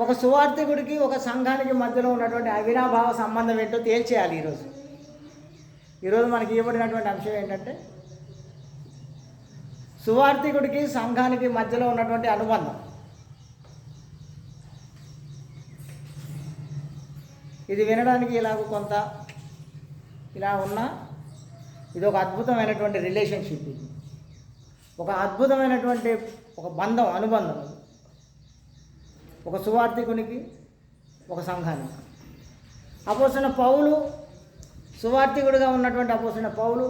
ఒక సువార్థికుడికి ఒక సంఘానికి మధ్యలో ఉన్నటువంటి అవినాభావ సంబంధం ఏంటో తేల్చేయాలి. ఈరోజు మనకి ఇవ్వబడినటువంటి అంశం ఏంటంటే సువార్థికుడికి సంఘానికి మధ్యలో ఉన్నటువంటి అనుబంధం. ఇది వినడానికి ఇలాగ కొంత ఇలా ఉన్నా ఇది ఒక అద్భుతమైనటువంటి రిలేషన్షిప్. ఇది ఒక అద్భుతమైనటువంటి ఒక బంధం, అనుబంధం. ఒక సువార్థికునికి ఒక సంఘానికి. అపోస్తలుడైన పౌలు సువార్థికుడిగా ఉన్నటువంటి అపోస్తలుడైన పౌలు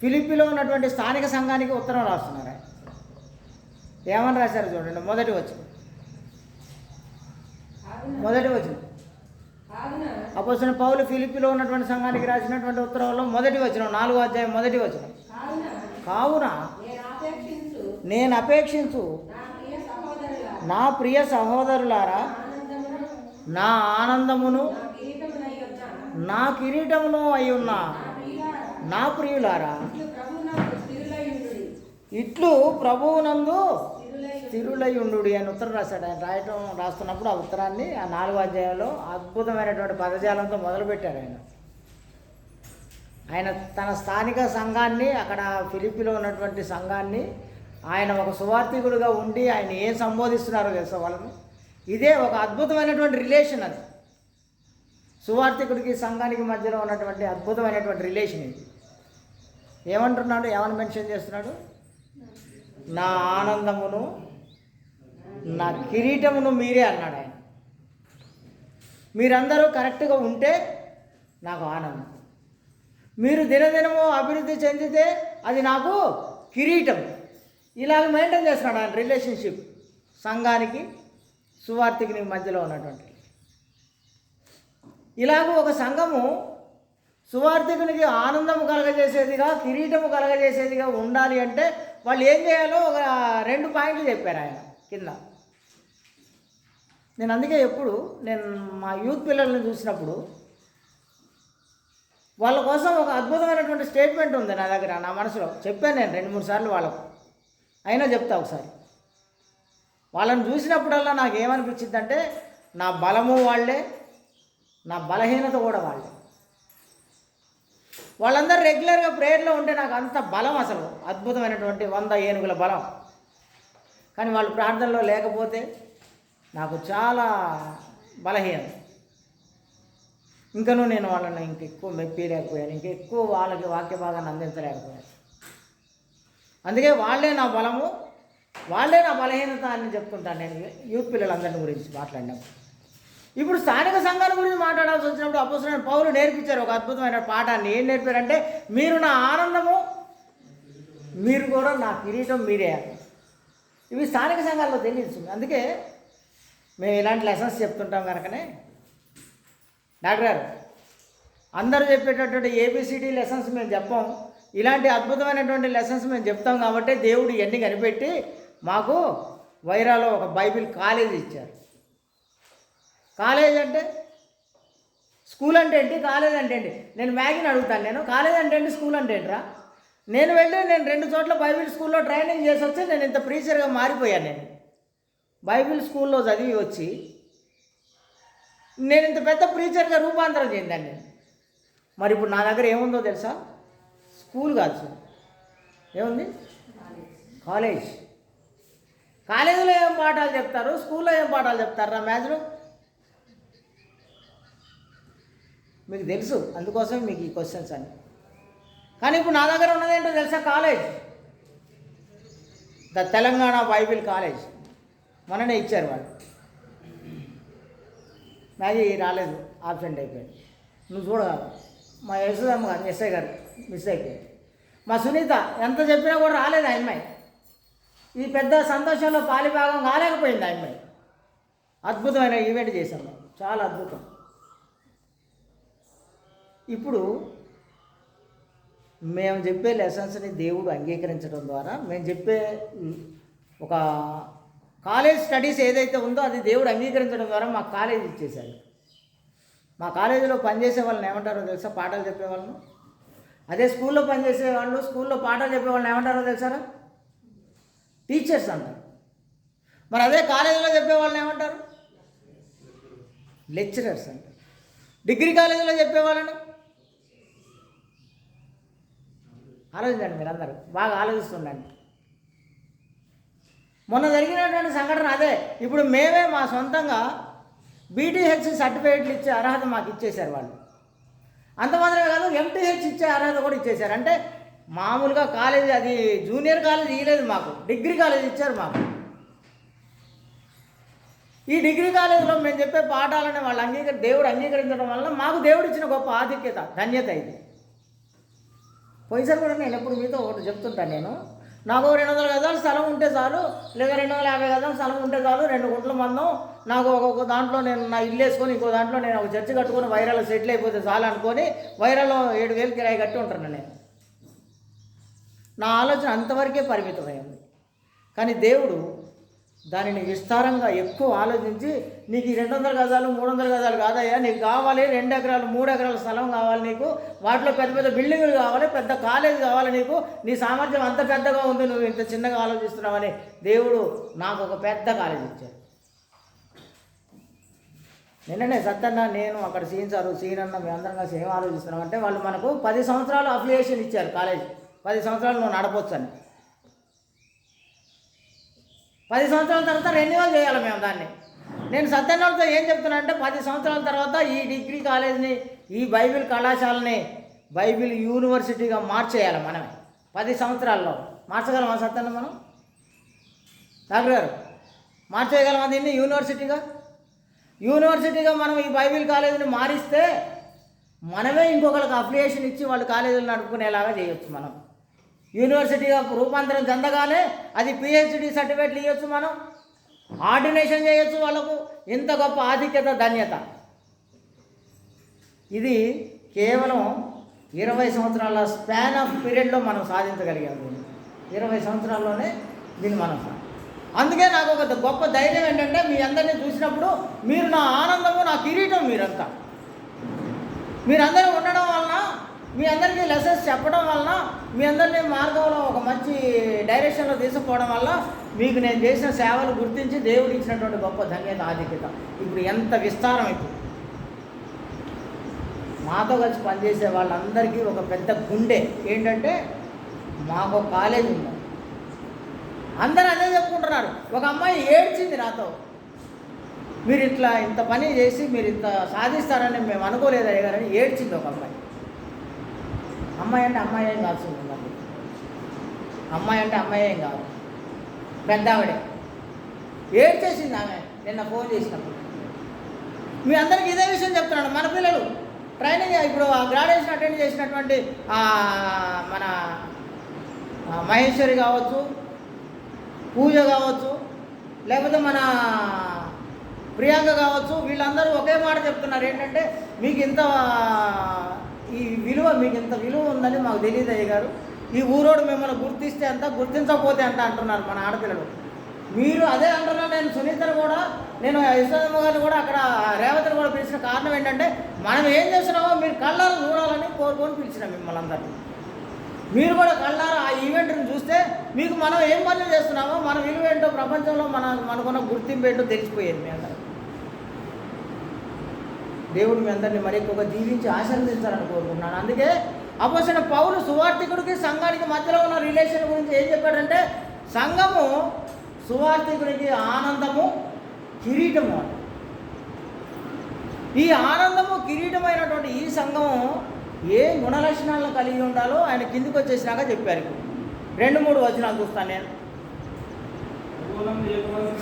ఫిలిప్పీలో ఉన్నటువంటి స్థానిక సంఘానికి ఉత్తరం రాస్తున్నారు. ఏమని రాశారు చూడండి. మొదటి వచనం అపోస్తలుడైన పౌలు ఫిలిప్పీలో ఉన్నటువంటి సంఘానికి రాసినటువంటి ఉత్తరంలో మొదటి వచనం, 4వ అధ్యాయం మొదటి వచనం. కావున నేను అపేక్షించు నా ప్రియ సహోదరులారా, నా ఆనందమును నా కిరీటమును అయ్యున్న నా ప్రియులారా, ఇట్లు ప్రభువునందు స్థిరులయుండు అని ఉత్తరం రాశాడు. ఆయన రాస్తున్నప్పుడు ఆ ఉత్తరాన్ని ఆ 4వ అధ్యాయంలో అద్భుతమైనటువంటి పదజాలంతో మొదలుపెట్టారు. ఆయన తన స్థానిక సంఘాన్ని, అక్కడ ఫిలిప్పీలో ఉన్నటువంటి సంఘాన్ని ఆయన ఒక సువార్థికుడిగా ఉండి ఆయన ఏం సంబోధిస్తున్నారో తెలుసా వాళ్ళని. ఇదే ఒక అద్భుతమైనటువంటి రిలేషన్. అది సువార్థికుడికి సంఘానికి మధ్యలో ఉన్నటువంటి అద్భుతమైనటువంటి రిలేషన్. ఇది ఏమంటున్నాడు, ఏమని మెన్షన్ చేస్తున్నాడు? నా ఆనందమును నా కిరీటమును మీరే అన్నాడు ఆయన. మీరందరూ కరెక్ట్గా ఉంటే నాకు ఆనందం, మీరు దినదినము అభివృద్ధి చెందితే అది నాకు కిరీటం. ఇలాగ మెయింటైన్ చేస్తున్నాడు ఆయన రిలేషన్షిప్ సంఘానికి సువార్థికునికి మధ్యలో ఉన్నటువంటి. ఇలాగ ఒక సంఘము సువార్థికునికి ఆనందం కలగజేసేదిగా, కిరీటము కలగజేసేదిగా ఉండాలి అంటే వాళ్ళు ఏం చేయాలో ఒక 2 పాయింట్లు చెప్పారు ఆయన కింద. నేను అందుకే ఎప్పుడు నేను మా యూత్ పిల్లల్ని చూసినప్పుడు వాళ్ళ కోసం ఒక అద్భుతమైనటువంటి స్టేట్మెంట్ ఉంది నా దగ్గర, నా మనసులో. చెప్పాను నేను 2-3 సార్లు వాళ్ళకు, అయినా చెప్తా ఒకసారి. వాళ్ళని చూసినప్పుడల్లా నాకు ఏమనిపించింది అంటే నా బలము వాళ్ళే, నా బలహీనత కూడా వాళ్ళే. వాళ్ళందరూ రెగ్యులర్గా ప్రేయర్లో ఉంటే నాకు అంత బలం, అసలు అద్భుతమైనటువంటి 100 ఏనుగుల బలం. కానీ వాళ్ళు ప్రార్థనలో లేకపోతే నాకు చాలా బలహీనత. ఇంకనూ నేను వాళ్ళని ఇంకెక్కువ మెప్పిలేకపోయాను, ఇంకెక్కువ వాళ్ళకి వాక్య భాగాన్ని అందించలేకపోయాను. అందుకే వాళ్ళే నా బలము, వాళ్ళే నా బలహీనత అని చెప్తుంటాను నేను యూత్ పిల్లలందరిని గురించి మాట్లాడినప్పుడు. ఇప్పుడు స్థానిక సంఘాల గురించి మాట్లాడాల్సి వచ్చినప్పుడు అపోస్తలుడైన పౌలు నేర్పించారు ఒక అద్భుతమైన పాఠాన్ని. ఏం నేర్పారంటే, మీరు నా ఆనందము, మీరు కూడా నా కిరీటం మీరే. ఇవి స్థానిక సంఘాల్లో తెలియదు. అందుకే మేము ఇలాంటి లెసన్స్ చెప్తుంటాం కనుకనే, డాక్టర్ గారు అందరూ చెప్పేటటువంటి ABCD లెసన్స్ మేము చెప్పాం, ఇలాంటి అద్భుతమైనటువంటి లెసన్స్ మేము చెప్తాం కాబట్టి దేవుడు ఇవన్నీ కనిపెట్టి మాకు వైరాలో ఒక బైబిల్ కాలేజ్ ఇచ్చారు. కాలేజ్ అంటే స్కూల్ అంటే ఏంటి, కాలేజ్ అంటే ఏంటి? నేను మ్యాగీని అడుగుతాను. నేను కాలేజ్ అంటే ఏంటి, స్కూల్ అంటే ఏంట్రా? నేను 2 చోట్ల బైబిల్ స్కూల్లో ట్రైనింగ్ చేసి వచ్చి నేను ఇంత ప్రీచర్గా మారిపోయాను. నేను బైబిల్ స్కూల్లో చదివి వచ్చి నేను ఇంత పెద్ద ప్రీచర్గా రూపాంతరం చెందాను నేను. మరి ఇప్పుడు నా దగ్గర ఏముందో తెలుసా? స్కూల్ కాదు సార్, ఏముంది? కాలేజ్. కాలేజీలో ఏం పాఠాలు చెప్తారు, స్కూల్లో ఏం పాఠాలు చెప్తారు రా మ్యాథ్స్లో? మీకు తెలుసు, అందుకోసం మీకు ఈ క్వశ్చన్స్ అన్నీ. కానీ ఇప్పుడు నా దగ్గర ఉన్నదేంటో తెలుసా? College, the Telangana Bible college. మొన్ననే ఇచ్చారు వాళ్ళు. మ్యాగీ రాలేదు, ఆబ్సెంట్ అయిపోయాడు. నువ్వు చూడగలవు. మా యశోదమ్మ గారు, ఎస్ఐ గారు మిస్ అయిపోయాడు. మా సునీత ఎంత చెప్పినా కూడా రాలేదు ఆ అమ్మాయి. ఈ పెద్ద సంతోషంలో పాలిభాగం కాలేకపోయింది ఆ అమ్మాయి. అద్భుతమైన ఈవెంట్ చేశాం, చాలా అద్భుతం. ఇప్పుడు మేము చెప్పే లెసన్స్ని దేవుడు అంగీకరించడం ద్వారా, మేము చెప్పే ఒక కాలేజ్ స్టడీస్ ఏదైతే ఉందో అది దేవుడు అంగీకరించడం ద్వారా మాకు కాలేజ్ ఇచ్చేశాడు. మా కాలేజీలో పనిచేసే వాళ్ళని ఏమంటారో తెలుసా? పాఠాలు చెప్పేవాళ్ళను. అదే స్కూల్లో పనిచేసే వాళ్ళు, స్కూల్లో పాఠాలు చెప్పే వాళ్ళని ఏమంటారో తెలుసారా? టీచర్స్ అంటారు. మరి అదే కాలేజీలో చెప్పే వాళ్ళని ఏమంటారు? లెక్చరర్స్ అంట. డిగ్రీ కాలేజీలో చెప్పేవాళ్ళను ఆలోచించండి, మీరందరూ బాగా ఆలోచిస్తుండండి. మొన్న జరిగినటువంటి సంఘటన అదే. ఇప్పుడు మేమే మా సొంతంగా బీటీహెచ్ సర్టిఫికేట్లు ఇచ్చే అర్హత మాకు ఇచ్చేశారు వాళ్ళు. అంత మాత్రమే కాదు, ఎంటీహెచ్ ఇచ్చే అర్హత కూడా ఇచ్చేశారు. అంటే మామూలుగా కాలేజీ, అది జూనియర్ కాలేజ్ ఇవ్వలేదు మాకు, డిగ్రీ కాలేజ్ ఇచ్చారు మాకు. ఈ డిగ్రీ కాలేజీలో మేము చెప్పే పాఠాలని వాళ్ళు దేవుడు అంగీకరించడం వల్ల మాకు దేవుడు ఇచ్చిన గొప్ప ఆధిక్యత, ధన్యత ఇది. పోయిసారి కూడా నేను ఎప్పుడు మీతో ఒకటి చెప్తుంటాను, నేను నాకు 200 గజాలు స్థలం ఉంటే చాలు, లేదా 250 గజాలు స్థలం ఉంటే చాలు, 2 గుంటల మందం, నాకు ఒక్కొక్క దాంట్లో నేను నా ఇల్లు వేసుకొని ఇంకో దాంట్లో నేను ఒక చర్చి కట్టుకొని వైరాలో సెటిల్ అయిపోతే చాలు అనుకొని వైరాలో 7,000 కిరాయి కట్టి ఉంటాను నేను. నా ఆలోచన అంతవరకే పరిమితమైంది. కానీ దేవుడు దానిని విస్తారంగా ఎక్కువ ఆలోచించి, నీకు ఈ 200 గజాలు 300 గజాలు కాదయ్యా, నీకు కావాలి 2 ఎకరాలు 3 ఎకరాల స్థలం కావాలి, నీకు వాటిలో పెద్ద పెద్ద బిల్డింగులు కావాలి, పెద్ద కాలేజ్ కావాలి, నీకు నీ సామర్థ్యం అంత పెద్దగా ఉంది, నువ్వు ఇంత చిన్నగా ఆలోచిస్తున్నావని దేవుడు నాకు ఒక పెద్ద కాలేజ్ ఇచ్చాడు. నిన్ననే సత్తన్న, నేను అక్కడ సీనన్న మీ అందరం కలిసి ఏం ఆలోచిస్తున్నాం అంటే, వాళ్ళు మనకు 10 సంవత్సరాలు అఫిలియేషన్ ఇచ్చారు కాలేజ్. 10 సంవత్సరాలు నువ్వు నడపొచ్చు అని. 10 సంవత్సరాల తర్వాత రెన్యువల్ చేయాలి మేము దాన్ని. నేను సత్యనారాయణతో ఏం చెప్తున్నా అంటే, 10 సంవత్సరాల తర్వాత ఈ డిగ్రీ కాలేజ్ని, ఈ బైబిల్ కళాశాలని బైబిల్ యూనివర్సిటీగా మార్చేయాలి మనమే. 10 సంవత్సరాల్లో మార్చగలమా సత్యన్న మనం? డాక్టర్ గారు, మార్చేయగలమా దీన్ని యూనివర్సిటీగా మనం ఈ బైబిల్ కాలేజీని మారిస్తే మనమే ఇంకొకరికి అఫిలియేషన్ ఇచ్చి వాళ్ళు కాలేజీలు నడుపుకునేలాగా చేయొచ్చు. మనం యూనివర్సిటీగా రూపాంతరం చెందగానే అది పిహెచ్డి సర్టిఫికేట్లు ఇవ్వచ్చు, మనం ఆర్డినేషన్ చేయొచ్చు వాళ్ళకు. ఇంత గొప్ప ఆధిక్యత, ధన్యత ఇది కేవలం 20 సంవత్సరాల స్పాన్ ఆఫ్ పీరియడ్లో మనం సాధించగలిగాము. 20 సంవత్సరాల్లోనే దీన్ని మనం. అందుకే నాకు ఒక గొప్ప ధైర్యం ఏంటంటే, మీ అందరినీ చూసినప్పుడు మీరు నా ఆనందము, నా కిరీటం. మీరందరూ ఉండడం వలన, మీ అందరికీ లెసన్స్ చెప్పడం వలన, మీ అందరినీ మార్గంలో ఒక మంచి డైరెక్షన్లో తీసుకుపోవడం వల్ల మీకు నేను చేసిన సేవలు గుర్తించి దేవుడు ఇచ్చినటువంటి గొప్ప ధన్యత, ఆధిక్యత ఇప్పుడు ఎంత విస్తారం. ఇప్పుడు మాతో కలిసి పనిచేసే వాళ్ళందరికీ ఒక పెద్ద గుండె ఏంటంటే, మాకు కాలేజ్ ఉంది. అందరూ అదే చెప్పుకుంటున్నారు. ఒక అమ్మాయి ఏడ్చింది నాతో, మీరు ఇట్లా ఇంత పని చేసి మీరు ఇంత సాధిస్తారని మేము అనుకోలేదు అయ్యారని ఏడ్చింది ఒక అమ్మాయి. అమ్మాయి అంటే అమ్మాయి ఏం కాల్సింది, అమ్మాయి అంటే అమ్మాయి ఏం కాదు, పెద్ద ఆవిడే ఏడ్చేసింది ఆమె నిన్న ఫోన్ చేసినప్పుడు. మీ అందరికీ ఇదే విషయం చెప్తున్నాను. మన పిల్లలు ట్రైనింగ్, ఇప్పుడు గ్రాడ్యుయేషన్ అటెండ్ చేసినటువంటి మన మహేశ్వరి కావచ్చు, పూజ కావచ్చు, లేకపోతే మన ప్రియాంక కావచ్చు, వీళ్ళందరూ ఒకే మాట చెప్తున్నారు. ఏంటంటే, మీకు ఇంత విలువ ఉందని మాకు తెలియదు అయ్య గారు. ఈ ఊరోడు మిమ్మల్ని గుర్తిస్తే అంత, గుర్తించకపోతే అంత అంటున్నారు మన ఆడపిల్లలు. మీరు అదే అంటున్నారు. నేను సునీతను కూడా, నేను యశోదమ్మ గారిని కూడా, అక్కడ రేవతిని కూడా పిలిచిన కారణం ఏంటంటే, మనం ఏం చేస్తున్నామో మీరు కళ్ళారా చూడాలని కోరుకొని పిలిచినాం మిమ్మల్ని అందరినీ. మీరు కూడా కళ్ళారా ఆ ఈవెంట్ని చూస్తే మీకు మనం ఏం పనులు చేస్తున్నామో, మన విలువ ఏంటో, ప్రపంచంలో మనకున్న గుర్తింపు ఏంటో తెలిసిపోయేది మీ అందరూ. దేవుడు మీ అందరినీ మరి ఎక్కువగా జీవించి ఆశీర్వదించాలని కోరుకుంటున్నాను. అందుకే అపోస్తలుడైన పౌలు సువార్థికుడికి సంఘానికి మధ్యలో ఉన్న రిలేషన్ గురించి ఏం చెప్పాడంటే, సంఘము సువార్థికుడికి ఆనందము, కిరీటము అని. ఈ ఆనందము, కిరీటమైనటువంటి ఈ సంఘము ఏ గుణలక్షణాలను కలిగి ఉండాలో ఆయన కిందికి వచ్చేసినాక చెప్పారు. 2-3 వచనాలు చూస్తాను నేను.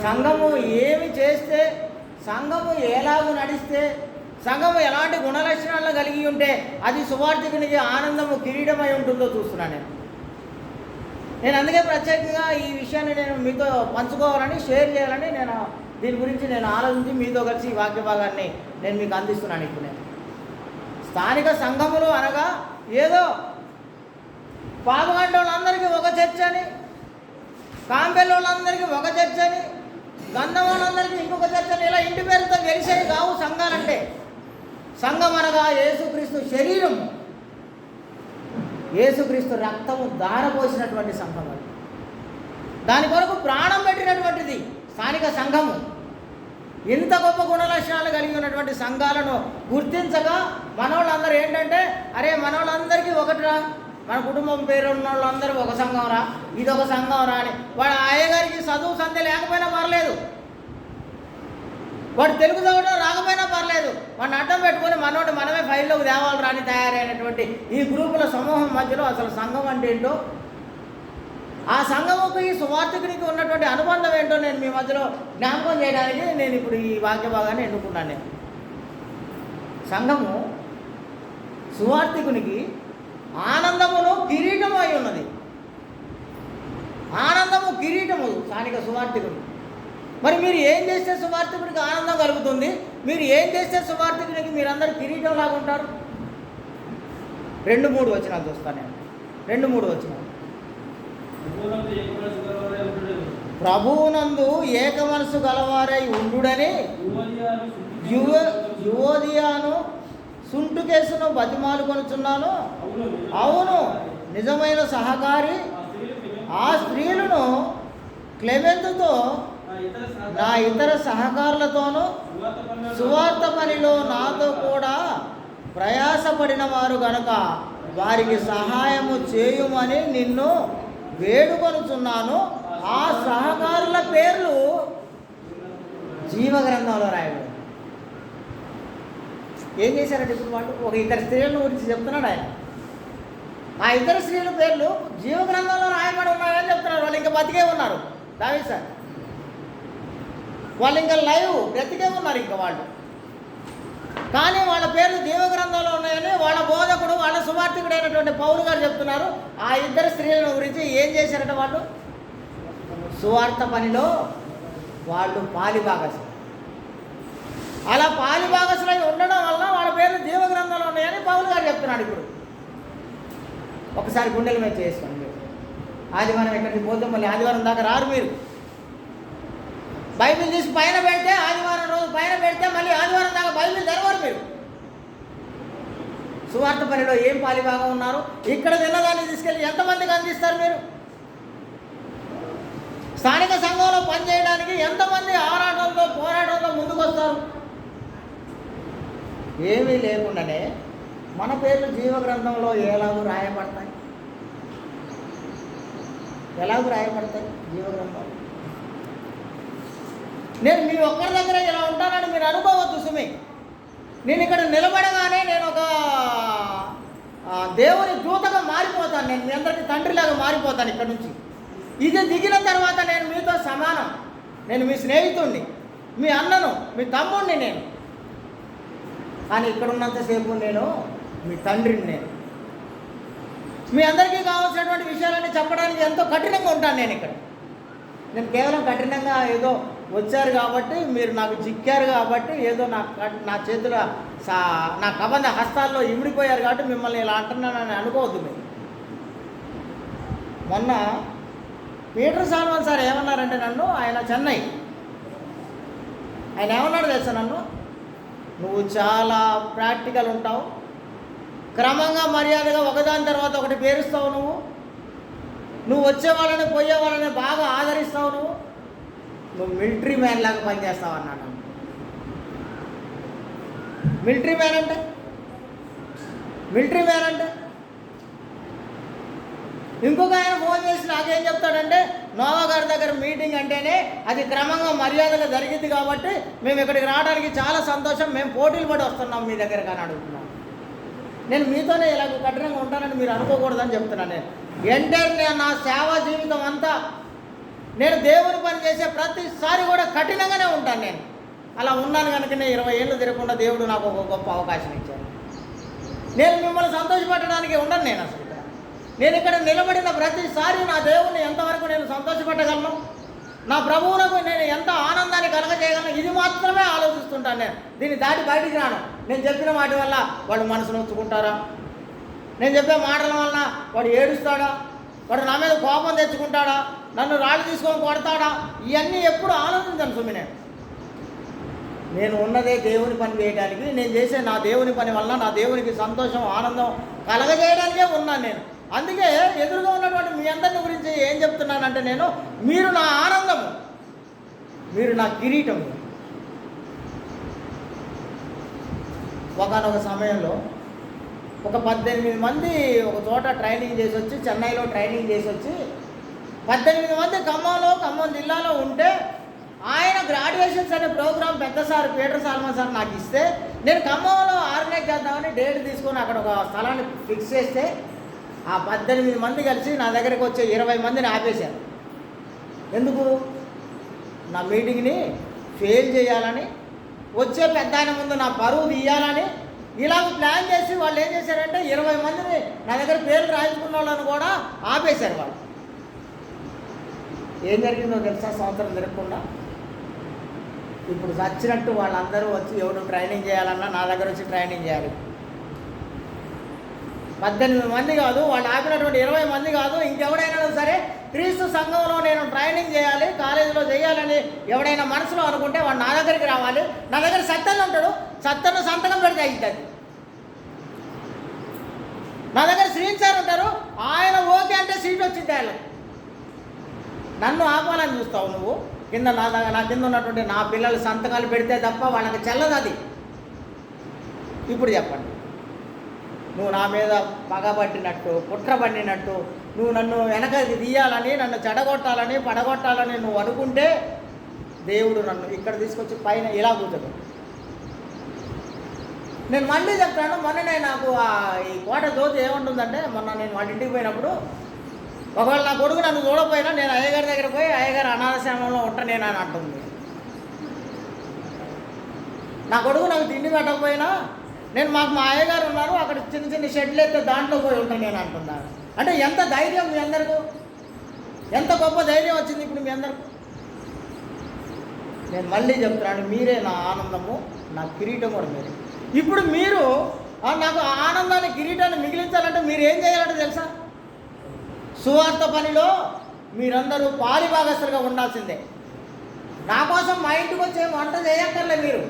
సంఘము ఏమి చేస్తే, సంఘము ఎలాగూ నడిస్తే, సంఘము ఎలాంటి గుణలక్షణాలను కలిగి ఉంటే అది సువార్థికునికి ఆనందము, కిరీటమై ఉంటుందో చూస్తున్నాను నేను. అందుకే ప్రత్యేకంగా ఈ విషయాన్ని నేను మీతో పంచుకోవాలని, షేర్ చేయాలని దీని గురించి నేను ఆలోచించి మీతో కలిసి ఈ వాక్య భాగాన్ని నేను మీకు అందిస్తున్నాను. ఇప్పుడు నేను స్థానిక సంఘములు అనగా ఏదో పాల్గొండే వాళ్ళందరికీ ఒక చర్చ్ అని, కాంబెల్ వాళ్ళందరికీ ఒక చర్చ్ అని, గంధం వాళ్ళందరికీ ఇంకొక చర్చ్ అని, ఇలా ఇంటి పేరుతో గెలిచేవి కావు సంఘాలంటే. సంఘం అనగా యేసుక్రీస్తు శరీరము, యేసుక్రీస్తు రక్తము ధారపోసినటువంటి సంఘం. దాని కొరకు ప్రాణం పెట్టినటువంటిది స్థానిక సంఘము. ఇంత గొప్ప గుణలక్షణాలు కలిగి ఉన్నటువంటి సంఘాలను గుర్తించగా మనోళ్ళందరూ ఏంటంటే, అరే మనోళ్ళందరికీ ఒకటిరా, మన కుటుంబం పేరు ఉన్న వాళ్ళందరూ ఒక సంఘం రా, ఇదొక సంఘం రా అని. వాడు అయ్యగారికి చదువు సంధ్య లేకపోయినా పర్లేదు, వాడు తెలుగు చదవడం రాకపోయినా పర్లేదు, వాడిని అడ్డం పెట్టుకొని మనోటి మనమే ఫైల్లోకి తేవాలి రాని తయారైనటువంటి ఈ గ్రూపుల సమూహం మధ్యలో అసలు సంఘం అంటే ఏంటో, ఆ సంఘముకు ఈ సువార్థకునికి ఉన్నటువంటి అనుబంధం ఏంటో నేను మీ మధ్యలో జ్ఞాపకం చేయడానికి నేను ఇప్పుడు ఈ వాక్య భాగాన్ని ఎన్నుకున్నాను. నేను సంఘము సువార్థకునికి ఆనందమును కిరీటము అయి ఉన్నది. ఆనందము కిరీటము స్థానిక సువార్థకునికి. మరి మీరు ఏం చేస్తే సువార్థకునికి ఆనందం కలుగుతుంది? మీరు ఏం చేస్తే సువార్థకునికి మీరందరూ కిరీటం లాగా ఉంటారు? 2-3 వచనాలు చూస్తాను నేను. 2-3 వచనాలు. ప్రభువునందు ఏక మనసు గలవారై ఉండుడని యువోదియాను సుంటుకేసును బతిమాలు కొనుచున్నాను. అవును, నిజమైన సహకారి ఆ స్త్రీలను క్లెమెంతుతో నా ఇతర సహకారులతోనూ సువార్త పనిలో నాతో కూడా ప్రయాసపడిన వారు గనుక వారికి సహాయము చేయుమని నిన్ను వేడుకొనుచున్నాను. ఆ సహకారుల పేర్లు జీవగ్రంథంలో రాయబడి. ఏం చేశారంటే ఇప్పుడు వాళ్ళు ఒక ఇద్దరు స్త్రీల గురించి చెప్తున్నాడు ఆయన. ఆ ఇద్దరు స్త్రీల పేర్లు జీవగ్రంథంలో రాయబడి ఉన్నాయని చెప్తున్నారు. వాళ్ళు ఇంకా బతికే ఉన్నారు. దావీదు సార్ వాళ్ళు ఇంకా లైవ్ బ్రతికే ఉన్నారు ఇంకా వాళ్ళు. కానీ వాళ్ళ పేర్లు జీవగ్రంథంలో ఉన్నాయని వాళ్ళ బోధకుడు, వాళ్ళ సువార్థికుడు అయినటువంటి పౌలు గారు చెప్తున్నారు. ఆ ఇద్దరు స్త్రీల గురించి ఏం చేశారట? వాళ్ళు సువార్త పనిలో వాళ్ళు పాలిభాగస్సులు. అలా పాలిభాగస్సులై ఉండడం వల్ల వాళ్ళ పేర్లు జీవగ్రంథంలో ఉన్నాయని పౌలు గారు చెప్తున్నాడు. ఇప్పుడు ఒకసారి గుండెల మీద చేసుకోండి. మీరు ఆదివారం ఎక్కడికి పోతే మళ్ళీ ఆదివారం దాకా రారు. మీరు బైబిల్ తీసి పైన పెడితే ఆదివారం రోజు పైన పెడితే మళ్ళీ ఆదివారం దాకా బైబిల్ తెరవరు. మీరు సువార్త పనిలో ఏం పాలిభాగం ఉన్నారు? ఇక్కడ విన్నదాన్ని తీసుకెళ్ళి ఎంతమందికి అందిస్తారు? మీరు స్థానిక సంఘంలో పనిచేయడానికి ఎంతమంది ఆరాటంతో పోరాటంతో ముందుకు వస్తారు? ఏమీ లేకుండానే మన పేర్లు జీవగ్రంథంలో ఎలాగూ రాయబడతాయి? ఎలాగూ రాయబడతాయి జీవగ్రంథంలో? నేను మీ ఒక్కరి దగ్గర ఇలా ఉంటానని మీరు అనుకోవద్దు సుమి. నేను ఇక్కడ నిలబడగానే నేను ఒక దేవుని దూతగా మారిపోతాను. నేను మీ అందరికీ తండ్రిలాగా మారిపోతాను ఇక్కడ నుంచి. ఇది దిగిన తర్వాత నేను మీతో సమానం. నేను మీ స్నేహితుడిని, మీ అన్నను, మీ తమ్ముడిని నేను. కానీ ఇక్కడ ఉన్నంతసేపు నేను మీ తండ్రిని. మీ అందరికీ కావాల్సినటువంటి విషయాలన్నీ చెప్పడానికి ఎంతో కఠినంగా ఉంటాను నేను ఇక్కడ. నేను కేవలం కఠినంగా ఏదో వచ్చారు కాబట్టి, మీరు నాకు చిక్కారు కాబట్టి, ఏదో నా చేతుల నా కబంధ హస్తాల్లో ఇమిడిపోయారు కాబట్టి మిమ్మల్ని ఇలా అంటున్నానని అనుకోవద్దు. మీరు మొన్న పీటర్ సాల్మన్ సార్ ఏమన్నారంటే నన్ను, ఆయన చెన్నై, ఆయన ఏమన్నాడు తెలుసా నన్ను? నువ్వు చాలా ప్రాక్టికల్ ఉంటావు, క్రమంగా మర్యాదగా ఒకదాని తర్వాత ఒకటి పేరుస్తావు, నువ్వు వచ్చే వాళ్ళని పోయే వాళ్ళని బాగా ఆదరిస్తావు, నువ్వు మిలిటరీ మ్యాన్ లాగా పనిచేస్తావు అన్నాడు. మిలిటరీ మ్యాన్ అంటే ఇంకొక ఆయన ఫోన్ చేసి నాకేం చెప్తాడంటే, నోవా గారి దగ్గర మీటింగ్ అంటేనే అది క్రమంగా మర్యాదగా జరిగింది కాబట్టి మేము ఇక్కడికి రావడానికి చాలా సంతోషం, మేము పోటీలు పడి వస్తున్నాం మీ దగ్గర కానీ అడుగుతున్నాం. నేను మీతోనే ఇలాగ కఠినంగా ఉంటానని మీరు అనుకోకూడదని చెప్తున్నాను. నేను ఎంటర్ నా సేవా జీవితం అంతా నేను దేవుని పని చేసే ప్రతిసారి కూడా కఠినంగానే ఉంటాను. నేను అలా ఉన్నాను కనుకనే 20 ఏళ్ళు తిరగకుండా దేవుడు నాకు ఒక గొప్ప అవకాశం ఇచ్చాడు. నేను మిమ్మల్ని సంతోషపెట్టడానికి ఉండను. నేను అసలు నేను ఇక్కడ నిలబడిన ప్రతిసారి నా దేవుణ్ణి ఎంతవరకు నేను సంతోషపెట్టగలను, నా ప్రభువులకు నేను ఎంత ఆనందాన్ని కలగజేయగలను, ఇది మాత్రమే ఆలోచిస్తుంటాను. నేను దీన్ని దాటి బయటికి రాను. నేను చెప్పిన వాటి వల్ల వాడు మనసు నొచ్చుకుంటారా, నేను చెప్పే మాటల వలన వాడు ఏడుస్తాడా, వాడు నా మీద కోపం తెచ్చుకుంటాడా, నన్ను రాళ్ళు తీసుకొని కొడతాడా, ఇవన్నీ ఎప్పుడు ఆలోచించాను సుమి. నేను ఉన్నదే దేవుని పని చేయడానికి, నేను చేసే నా దేవుని పని వలన నా దేవునికి సంతోషం ఆనందం కలగజేయడానికే ఉన్నాను నేను. అందుకే ఎదురుగా ఉన్నటువంటి మీ అందరిని గురించి ఏం చెప్తున్నానంటే, నేను మీరు నా ఆనందము, మీరు నా కిరీటము, ఒకానొక సమయంలో ఒక 18 మంది ఒక చోట ట్రైనింగ్ చేసి వచ్చి, చెన్నైలో ట్రైనింగ్ చేసి వచ్చి 18 మంది ఖమ్మం జిల్లాలో ఉంటే, ఆయన గ్రాడ్యుయేషన్స్ అనే ప్రోగ్రాం పెద్ద సార్ పీటర్ సాల్మన్ సార్ నాకు ఇస్తే, నేను ఖమ్మంలో ఆర్గనైజ్ చేద్దామని డేట్ తీసుకొని అక్కడ ఒక స్థలాన్ని ఫిక్స్ చేస్తే, ఆ 18 మంది కలిసి నా దగ్గరికి వచ్చే 20 మందిని ఆపేశారు. ఎందుకు? నా మీటింగ్ని ఫెయిల్ చేయాలని, వచ్చే పెద్ద ఆయన ముందు నా పరువు తీయాలని ఇలా ప్లాన్ చేసి వాళ్ళు ఏం చేశారంటే 20 మందిని నా దగ్గర పేర్లు రాయించుకున్న వాళ్ళని కూడా ఆపేశారు. వాళ్ళు ఏం జరిగిందో తెలుసా? సంవత్సరం జరగకుండా ఇప్పుడు చచ్చినట్టు వాళ్ళందరూ వచ్చి ఎవరు ట్రైనింగ్ చేయాలన్నా నా దగ్గర వచ్చి ట్రైనింగ్ చేయాలి. 18 మంది కాదు, వాళ్ళు ఆపినటువంటి 20 మంది కాదు, ఇంకెవడైనా సరే క్రీస్తు సంఘంలో నేను ట్రైనింగ్ చేయాలి, కాలేజీలో చేయాలని ఎవడైనా మనసులో అనుకుంటే వాడు నా దగ్గరికి రావాలి. నా దగ్గర సత్తను ఉంటాడు, సత్తను సంతకం పెడితే అవుతుంది. నా దగ్గర శ్రీన్ సార్ ఉంటారు, ఆయన ఓకే అంటే సీట్ వచ్చింది ఆయన. నన్ను ఆపాలని చూస్తావు నువ్వు. కింద నా కింద ఉన్నటువంటి నా పిల్లలు సంతకాలు పెడితే తప్ప వాళ్ళకి చెల్లదు అది. ఇప్పుడు చెప్పండి, నువ్వు నా మీద పగబట్టినట్టు, కుట్ర పడినట్టు, నువ్వు నన్ను వెనకకి తీయాలని, నన్ను చెడగొట్టాలని, పడగొట్టాలని నువ్వు అనుకుంటే దేవుడు నన్ను ఇక్కడ తీసుకొచ్చి పైన ఇలా కూర్చోడు. నేను మళ్ళీ చెప్తాను, మొన్ననే నాకు ఈ కోట జ్యోతి ఏముంటుందంటే, మొన్న నేను వాళ్ళ ఇంటికి పోయినప్పుడు, ఒకవేళ నా కొడుకు నన్ను చూడకపోయినా నేను అయ్యగారి దగ్గర పోయి అయ్యగారు అనాథాశ్రమంలో ఉంటా నేను అని అంటుంది. నా కొడుకు నాకు తిండి పెట్టకపోయినా నేను మా అయ్యగారు ఉన్నారు అక్కడ చిన్న షెడ్లు అయితే దాంట్లో పోయి ఉంటాను నేను అంటున్నాను. అంటే ఎంత ధైర్యం మీ అందరికీ, ఎంత గొప్ప ధైర్యం వచ్చింది ఇప్పుడు మీ అందరికీ. నేను మళ్ళీ చెప్తున్నాను, మీరే నా ఆనందము, నా కిరీటం కూడా మీరే. ఇప్పుడు మీరు నాకు ఆనందాన్ని, కిరీటాన్ని మిగిలించాలంటే మీరు ఏం చేయాలంటే తెలుసా? సువార్త పనిలో మీరందరూ పాలిభాగస్తులుగా ఉండాల్సిందే. నా కోసం మా ఇంటికి వచ్చి ఏం వంట చేయక్కర్లే మీరు.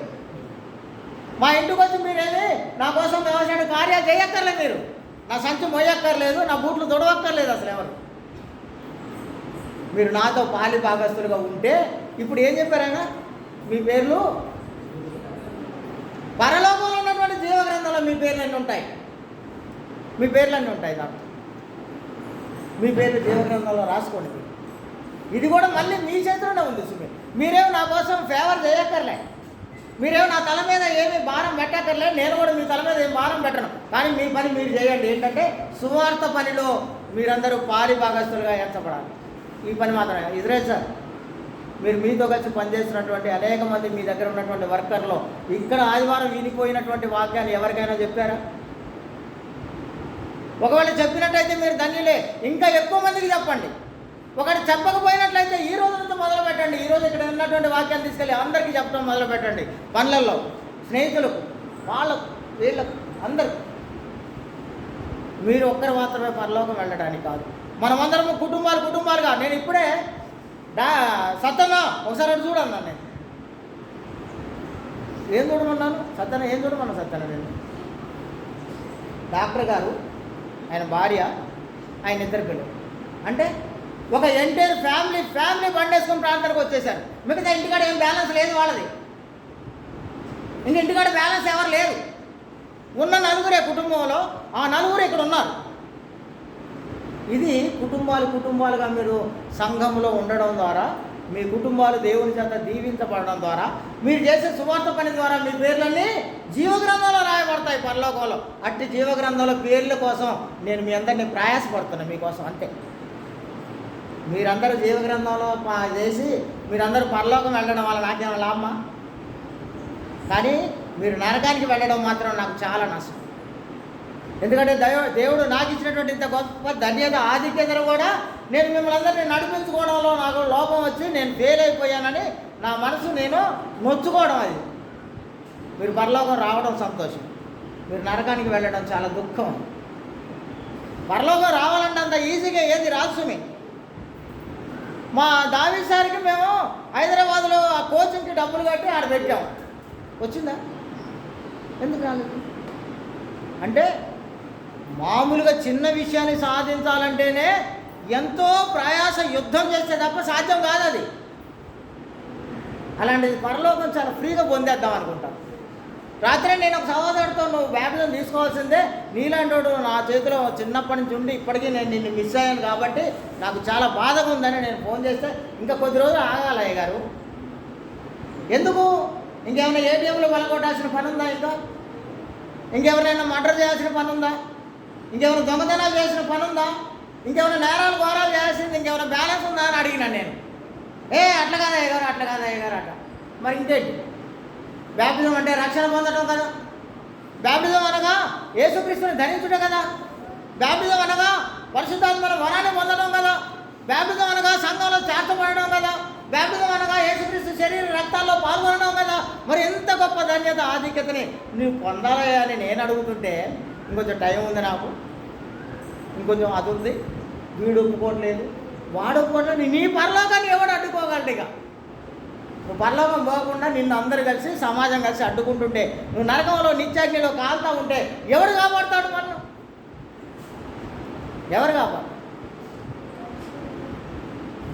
మా ఇంటికి వచ్చి మీరేమి నా కోసం వ్యవసాయ కార్యాలు చేయక్కర్లే మీరు. నా సంచి మోయక్కర్లేదు, నా బూట్లు తొడవక్కర్లేదు అసలు ఎవరు. మీరు నాతో పాలిభాగస్తులుగా ఉంటే ఇప్పుడు ఏం చెప్పారైనా? మీ పేర్లు పరలోకంలో ఉన్నటువంటి జీవగ్రంథంలో మీ పేర్లన్నీ ఉంటాయి. మీ పేర్లన్నీ ఉంటాయి. నాకు మీ పేర్లు జీవగ్రంథంలో రాసుకోండి. ఇది కూడా మళ్ళీ మీ చేతిలోనే ఉంది. మీరేమో నా కోసం ఫేవర్ చేయక్కర్లే, మీరేమో నా తల మీద ఏమీ భారం పెట్టక్కర్లేదు, నేను కూడా మీ తల మీద ఏం భారం పెట్టను. కానీ మీ పని మీరు చేయండి. ఏంటంటే సువార్త పనిలో మీరందరూ పాలిభాగస్తులుగా ఎంచబడాలి. ఈ పని మాత్రమే. ఇజ్రాయెల్ సార్, మీరు మీతో కలిసి పనిచేస్తున్నటువంటి అనేక మంది మీ దగ్గర ఉన్నటువంటి వర్కర్లో ఇక్కడ ఆదివారం వినిపోయినటువంటి వాక్యాలు ఎవరికైనా చెప్పారా? ఒకవేళ చెప్పినట్లయితే మీరు ధన్యులే. ఇంకా ఎక్కువ మందికి చెప్పండి. ఒకటి చెప్పకపోయినట్లయితే ఈ రోజు నుంచి మొదలు పెట్టండి. ఈరోజు ఇక్కడ ఉన్నటువంటి వాక్యాన్ని తీసుకెళ్ళి అందరికీ చెప్పడం మొదలు పెట్టండి. పనులలో, స్నేహితులకు, వాళ్ళకు, వీళ్ళకు, అందరు. మీరు ఒక్కరు మాత్రమే పరలోకం వెళ్ళడానికి కాదు, మనమందరము కుటుంబాలుగా. నేను ఇప్పుడే సత్తన్న ఒకసారి అటు చూడన్నాను. నేను ఏం చూడమన్నాను? సత్తన్న ఏం చూడమన్నా? సత్తన్న నేను డాక్టర్ గారు, ఆయన భార్య, ఆయన ఇద్దరు పిల్లలు. అంటే ఒక ఎంటైర్ ఫ్యామిలీ బండేసుకుని ప్రాంతానికి వచ్చేసారు. మిగతా ఇంటికాడ ఏం బ్యాలెన్స్ లేదు వాళ్ళది. ఇంటికాడ బ్యాలెన్స్ ఎవరు లేరు. ఉన్న నలుగురే కుటుంబంలో, ఆ నలుగురు ఇక్కడ ఉన్నారు. ఇది కుటుంబాలుగా మీరు సంఘంలో ఉండడం ద్వారా, మీ కుటుంబాలు దేవుని చేత దీవించబడడం ద్వారా, మీరు చేసే సువార్త పని ద్వారా మీ పేర్లన్నీ జీవగ్రంథంలో రాయబడతాయి పరలోకంలో. అట్టి జీవగ్రంథంలో పేర్ల కోసం నేను మీ అందరినీ ప్రయాసపడుతున్నాను మీకోసం. అంతే. మీరందరూ జీవగ్రంథంలో చేసి మీరందరూ పరలోకం వెళ్ళడం వల్ల నాకేమైనా లాభమా? కానీ మీరు నరకానికి వెళ్ళడం మాత్రం నాకు చాలా నష్టం. ఎందుకంటే దేవుడు నాకు ఇచ్చినటువంటి ఇంత గొప్ప ధన్యత, ఆధిక్యతను కూడా నేను మిమ్మల్ని అందరినీ నడిపించుకోవడంలో నాకు లోపం వచ్చి నేను ఫెయిల్ అయిపోయానని నా మనసు నేను నొచ్చుకోవడం. అది మీరు పరలోకం రావడం సంతోషం, మీరు నరకానికి వెళ్ళడం చాలా దుఃఖం. పరలోకం రావాలంటే అంత ఈజీగా ఏది రాదు సుమి. మా దావీద్ సార్కి మేము హైదరాబాద్లో ఆ కోచింగ్కి డబ్బులు కట్టి ఆడ పెట్టాము. వచ్చిందా? ఎందుకు రాలేదు? అంటే మామూలుగా చిన్న విషయాన్ని సాధించాలంటేనే ఎంతో ప్రయాస, యుద్ధం చేస్తే తప్ప సాధ్యం కాదు అది. అలాంటిది పరలోకం చాలా ఫ్రీగా పొందేద్దాం అనుకుంటాం. రాత్రి నేను ఒక సహోదరుడితో, నువ్వు బ్యాప్టిజం తీసుకోవాల్సిందే, నీలాంటి నా చేతిలో చిన్నప్పటి నుంచి ఉండి ఇప్పటికీ నేను నిన్ను మిస్ అయ్యాను కాబట్టి నాకు చాలా బాధగా ఉందని నేను ఫోన్ చేస్తే, ఇంకా కొద్ది రోజులు ఆగాలి అయ్య గారు. ఎందుకు? ఇంకేమైనా ఏటీఎంలో వెళ్ళగొట్టాల్సిన పని ఉందా? ఇంకెవరైనా మర్డర్ చేయాల్సిన పని ఉందా? ఇంకేమైనా దొంగతనాలు చేసిన పని ఉందా? ఇంకేమైనా నేరాలు ఘోరాలు చేయాల్సింది ఇంకేమైనా బ్యాలెన్స్ ఉందా అని అడిగినాను నేను. అట్లా కాదు అయ్య గారు, అట్లా కాదు అయ్య గారు అట్లా. మరి ఇంకేంటి? బ్యాప్టిజం అంటే రక్షణ పొందడం కదా. బ్యాప్టిజం అనగా యేసుక్రీస్తుని ధరించుడే కదా. బ్యాప్టిజం అనగా పరిశుద్ధాత్మ వరాన్ని పొందడం కదా. బ్యాప్టిజం అనగా సంఘంలో చేర్చబడడం కదా. బ్యాప్టిజం అనగా యేసుక్రీస్తు శరీర రక్తాల్లో పాల్గొనడం కదా. మరి ఎంత గొప్ప ధన్యత, ఆధిక్యతని నువ్వు పొందాలి అని నేను అడుగుతుంటే, ఇంకొంచెం టైం ఉంది నాకు, ఇంకొంచెం అది ఉంది, వీడు ఒప్పుకోవట్లేదు, వాడు ఒప్పుకోవట్లేదు, నీ పరలోకాన్ని ఎవడు అడ్డుకోగలడు? ఇక నువ్వు పరలోకం పోకుండా నిన్ను అందరు కలిసి సమాజం కలిసి అడ్డుకుంటుంటే, నువ్వు నరకంలో నిత్యాగ్నిలో కాలుతా ఉంటే ఎవరు కాపాడుతాడు? మనం ఎవరు కాపాడు?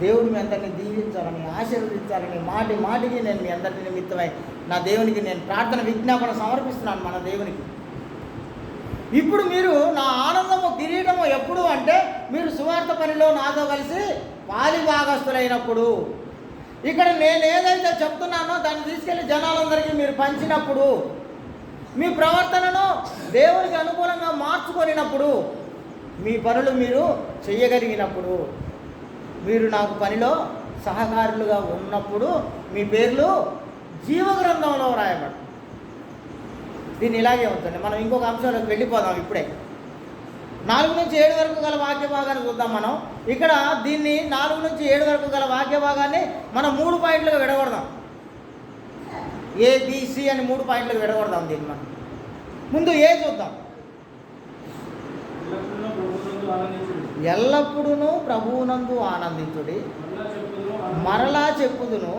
దేవుడు మీ అందరినీ దీవించాలని, ఆశీర్వదించాలని మాటి మాటికి నేను మీ అందరి నిమిత్తమై నా దేవునికి నేను ప్రార్థన విజ్ఞాపన సమర్పిస్తున్నాను మన దేవునికి. ఇప్పుడు మీరు నా ఆనందము కిరీటము ఎప్పుడు అంటే, మీరు సువార్త పనిలో నాతో కలిసి పాలిభాగస్తులైనప్పుడు. ఇక్కడ నేను ఏదైతే చెప్తున్నానో దాన్ని తీసుకెళ్ళి జనాలందరికీ మీరు పంచినప్పుడు, మీ ప్రవర్తనను దేవునికి అనుకూలంగా మార్చుకొనినప్పుడు, మీ పనులు మీరు చేయగలిగినప్పుడు, మీరు నాకు పనిలో సహకారులుగా ఉన్నప్పుడు మీ పేర్లు జీవగ్రంథంలో రాయబడు. దీన్ని ఇలాగే ఉంటుంది. మనం ఇంకొక అంశంలోకి వెళ్ళిపోదాం. ఇప్పుడే 4 నుంచి 7 వరకు గల వాక్య భాగాన్ని చూద్దాం. మనం ఇక్కడ దీన్ని 4 నుంచి 7 వరకు గల వాక్య భాగాన్ని మనం 3 పాయింట్లుగా విడగొడదాం. ABC అని 3 పాయింట్లుగా విడగొడదాం. దీన్ని మనం ముందు చూద్దాం. ఎల్లప్పుడూ ప్రభువునందు ఆనందించుడి, మరలా చెప్పుదును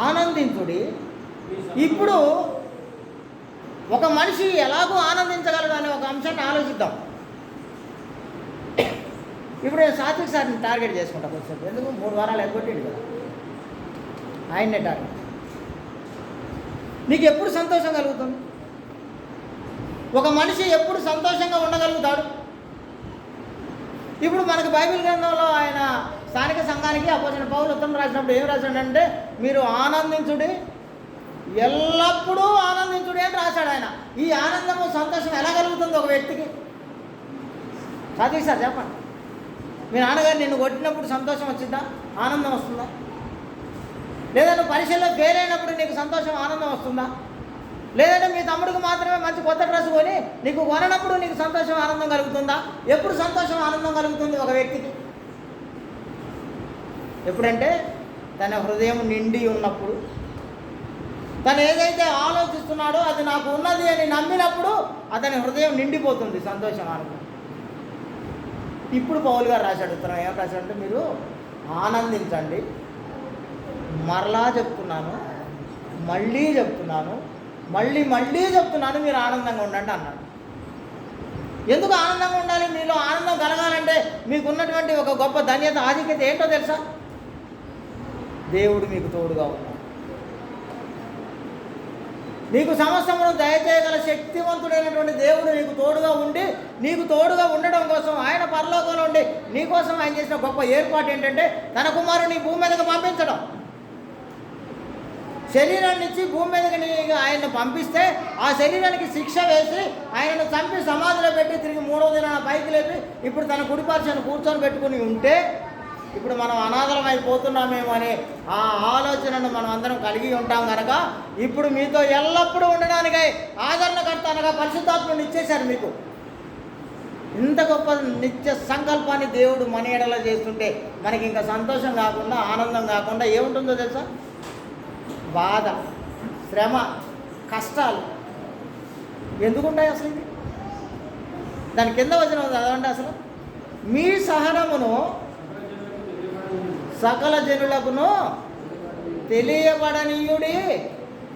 ఆనందించుడి. ఇప్పుడు ఒక మనిషి ఎలాగో ఆనందించగలడు అనే ఒక అంశాన్ని ఆలోచిద్దాం. ఇప్పుడు నేను సాత్విక్ సార్ని టార్గెట్ చేసుకుంటా కొంచెం. ఎందుకు? 3 వారాలు ఎగ్గొట్టిండు కదా, ఆయన్నే టార్గెట్. నీకు ఎప్పుడు సంతోషం కలుగుతుంది? ఒక మనిషి ఎప్పుడు సంతోషంగా ఉండగలుగుతాడు? ఇప్పుడు మనకు బైబిల్ గ్రంథంలో ఆయన స్థానిక సంఘానికి అపోజిట్ పౌలు ఉత్తరం రాసినప్పుడు ఏం రాశాడంటే, మీరు ఆనందించుడి, ఎల్లప్పుడూ ఆనందించుడి అని రాశాడు ఆయన. ఈ ఆనందము సంతోషం ఎలా కలుగుతుంది ఒక వ్యక్తికి? సాత్విక్ సార్ చెప్పండి. మీ నాన్నగారు నిన్ను కొట్టినప్పుడు సంతోషం వచ్చిందా? ఆనందం వస్తుందా? లేదా నువ్వు పరీక్షల్లో ఫెయిల్ అయినప్పుడు నీకు సంతోషం ఆనందం వస్తుందా? లేదంటే మీ తమ్ముడికి మాత్రమే మంచి కొత్త డ్రెస్ కొని నీకు కొననప్పుడు నీకు సంతోషం ఆనందం కలుగుతుందా? ఎప్పుడు సంతోషం ఆనందం కలుగుతుంది ఒక వ్యక్తికి? ఎప్పుడంటే తన హృదయం నిండి ఉన్నప్పుడు, తను ఏదైతే ఆలోచిస్తున్నాడో అది నాకు ఉన్నది అని నమ్మినప్పుడు అతని హృదయం నిండిపోతుంది సంతోషం, ఆనందం. ఇప్పుడు పౌలు గారు రాశాడు ఉత్తరం. ఏం రాశాడంటే, మీరు ఆనందించండి, మరలా చెప్తున్నాను, మళ్ళీ చెప్తున్నాను, మళ్ళీ చెప్తున్నాను, మీరు ఆనందంగా ఉండండి అన్నాడు. ఎందుకు ఆనందంగా ఉండాలి? మీలో ఆనందం కలగాలంటే మీకున్నటువంటి ఒక గొప్ప ధన్యత, ఆధిక్యత ఏంటో తెలుసా? దేవుడు మీకు తోడుగా ఉన్నాడు. నీకు సమస్తమును దయచేయగల శక్తివంతుడైనటువంటి దేవుడు నీకు తోడుగా ఉండి, నీకు తోడుగా ఉండడం కోసం ఆయన పరలోకంలో ఉండి నీకోసం ఆయన చేసిన గొప్ప ఏర్పాటు ఏంటంటే, తన కుమారుని భూమి మీదకి పంపించడం. శరీరాన్ని ఇచ్చి భూమి మీదకి ఆయన్ని పంపిస్తే ఆ శరీరానికి శిక్ష వేసి ఆయనను చంపి సమాధిలో పెట్టి తిరిగి 3వ దినాన పైకి లేపి ఇప్పుడు తన కుడిపార్శ్వాన్ని కూర్చొని పెట్టుకుని ఉంటే, ఇప్పుడు మనం అనాథలమైపోతున్నామేమో అనే ఆ ఆలోచనను మనం అందరం కలిగి ఉంటాం కనుక, ఇప్పుడు మీతో ఎల్లప్పుడూ ఉండడానికై ఆదరణకర్త అనగా పరిశుద్ధాత్మను ఇచ్చేశారు మీకు. ఇంత గొప్ప నిత్య సంకల్పాన్ని దేవుడు మన ఎడల చేస్తుంటే మనకి ఇంకా సంతోషం కాకుండా, ఆనందం కాకుండా ఏముంటుందో తెలుసా? బాధ, శ్రమ, కష్టాలు ఎందుకుంటాయి అసలు? ఇది దాని కింద వచ్చిన చదవండి. అసలు మీ సహనమును సకల జనులకును తెలియబడనీయుడి,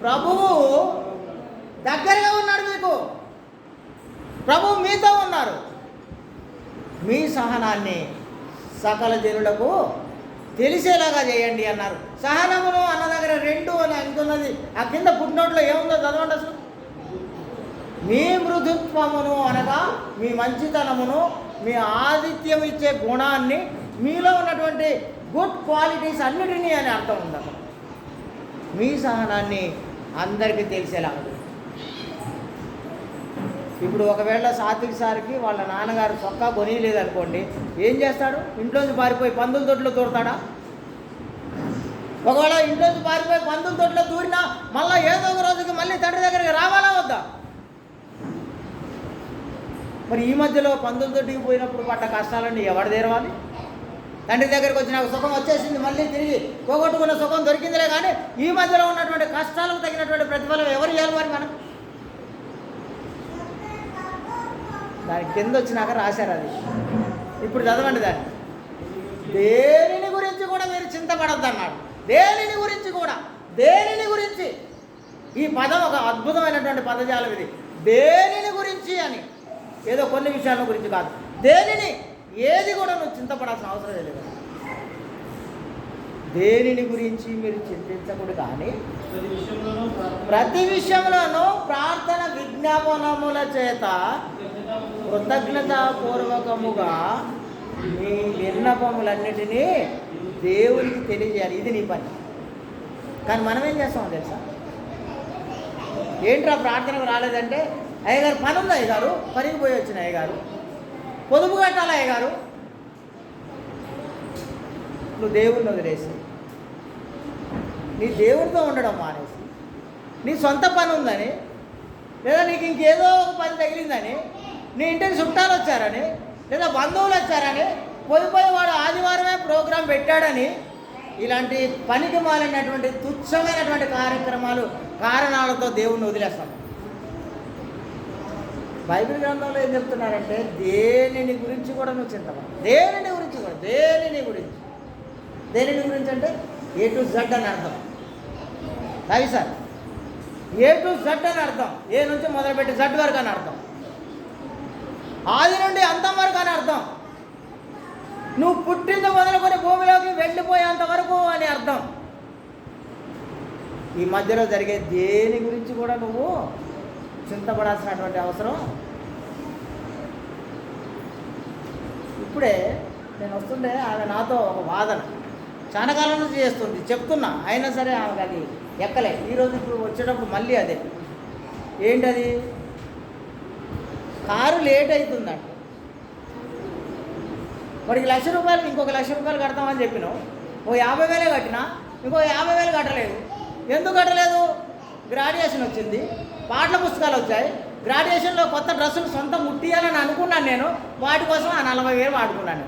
ప్రభువు దగ్గరగా ఉన్నాడు మీకు, ప్రభువు మీతో ఉన్నారు. మీ సహనాన్ని సకల జనులకు తెలిసేలాగా చేయండి అన్నారు. సహనమును అన్న దగ్గర 2 అని అంటున్నది. ఆ కింద పుట్టినోట్లో ఏముందో చదవండి. అసలు మీ మృదుత్వమును అనగా మీ మంచితనమును, మీ ఆతిథ్యం ఇచ్చే గుణాన్ని, మీలో ఉన్నటువంటి గుడ్ క్వాలిటీస్ అన్నిటినీ అని అర్థం ఉంది అక్కడ. మీ సహనాన్ని అందరికీ తెలిసేలా. ఇప్పుడు ఒకవేళ సాత్విక్ సార్కి వాళ్ళ నాన్నగారు చొక్కా కొనియలేదనుకోండి, ఏం చేస్తాడు? ఇంట్లోంచి పారిపోయి పందుల తొట్టులో దూరతాడా? ఒకవేళ ఇంట్లోంచి పారిపోయి పందుల తొట్టులో దూరినా మళ్ళీ ఏదో ఒక రోజుకి మళ్ళీ తండ్రి దగ్గరికి రావాలా వద్దా? మరి ఈ మధ్యలో పందుల తొట్టికి పోయినప్పుడు పడ్డ కష్టాలన్నీ ఎవరు తీరవాలి? తండ్రి దగ్గరికి వచ్చి నాకు సుఖం వచ్చేసింది, మళ్ళీ తిరిగి పోగొట్టుకున్న సుఖం దొరికిందిలే, కానీ ఈ మధ్యలో ఉన్నటువంటి కష్టాలకు తగినటువంటి ప్రతిఫలం ఎవరు ఇవ్వాలి మరి మనం? దాని కింద వచ్చినాక రాశారు అది. ఇప్పుడు చదవండి దాన్ని. దేనిని గురించి కూడా మీరు చింతపడద్దు అన్నాడు. దేనిని గురించి కూడా, దేనిని గురించి. ఈ పదం ఒక అద్భుతమైనటువంటి పదజాలం ఇది. దేనిని గురించి అని, ఏదో కొన్ని విషయాల గురించి కాదు, దేనిని, ఏది కూడా నువ్వు చింతపడాల్సిన అవసరం లేదు. దేనిని గురించి మీరు చింతించకూడదు, కానీ ప్రతి విషయంలోనూ ప్రార్థన విజ్ఞాపనముల చేత కృతజ్ఞతాపూర్వకముగా మీ విన్నపములన్నిటినీ దేవునికి తెలియజేయాలి. ఇది నీ పని. కానీ మనం ఏం చేస్తామో తెలుసా? ఏంట్రా ప్రార్థనకు రాలేదంటే, అయ్యగారు పని ఉంది, అయ్యగారు పనికి పోయి వచ్చిన అయ్యగారు, పొదుపు కట్టాలి అయ్యగారు. నువ్వు దేవుడిని వదిలేసి నీ దేవుడితో ఉండడం మానేసి, నీ సొంత పని ఉందని, లేదా నీకు ఇంకేదో ఒక పని తగిలిందని, నీ ఇంటికి చుట్టాలు వచ్చారని, లేదా బంధువులు వచ్చారని, పోయి వాడు ఆదివారమే ప్రోగ్రాం పెట్టాడని, ఇలాంటి పనికి మాలినటువంటి తుచ్చమైనటువంటి కార్యక్రమాలు, కారణాలతో దేవుణ్ణి వదిలేస్తాం. బైబిల్ గ్రంథంలో ఏం చెప్తున్నారంటే, దేనిని గురించి కూడా నువ్వు చింతపడు. దేనిని గురించి కూడా, దేనిని గురించి. దేనిని గురించి అంటే ఏ టు జడ్ అని అర్థం. అవి సార్ ఏ టు జడ్ అని అర్థం. ఏ నుంచి మొదలుపెట్టి జడ్ వరకు అని అర్థం. ఆది నుండి అంతం వరకు అని అర్థం. నువ్వు పుట్టింది మొదలుకొని భూమిలోకి వెళ్ళిపోయేంత వరకు అని అర్థం. ఈ మధ్యలో జరిగే దేని గురించి కూడా నువ్వు చింతపడాల్సినటువంటి అవసరం. ఇప్పుడే నేను వస్తుంటే ఆమె నాతో ఒక వాదన చాలా కాలం నుంచి చేస్తుంది, చెప్తున్నా, అయినా సరే ఆమెకు అది ఎక్కలే. ఈరోజు ఇప్పుడు వచ్చేటప్పుడు మళ్ళీ అదే. ఏంటది? కారు లేట్ అవుతుందంట. వాడికి ₹1,00,000, ఇంకొక ₹1,00,000 కడతామని చెప్పినావు. ఓ 50,000 కట్టినా, ఇంకో 50,000 కట్టలేదు. ఎందుకు కట్టలేదు? గ్రాడ్యుయేషన్ వచ్చింది, పాటల పుస్తకాలు వచ్చాయి, గ్రాడ్యుయేషన్లో కొత్త డ్రెస్సులు సొంతం ముట్టియాలని అనుకున్నాను నేను. వాటి కోసం ఆ 40,000 వాడుకున్నాను.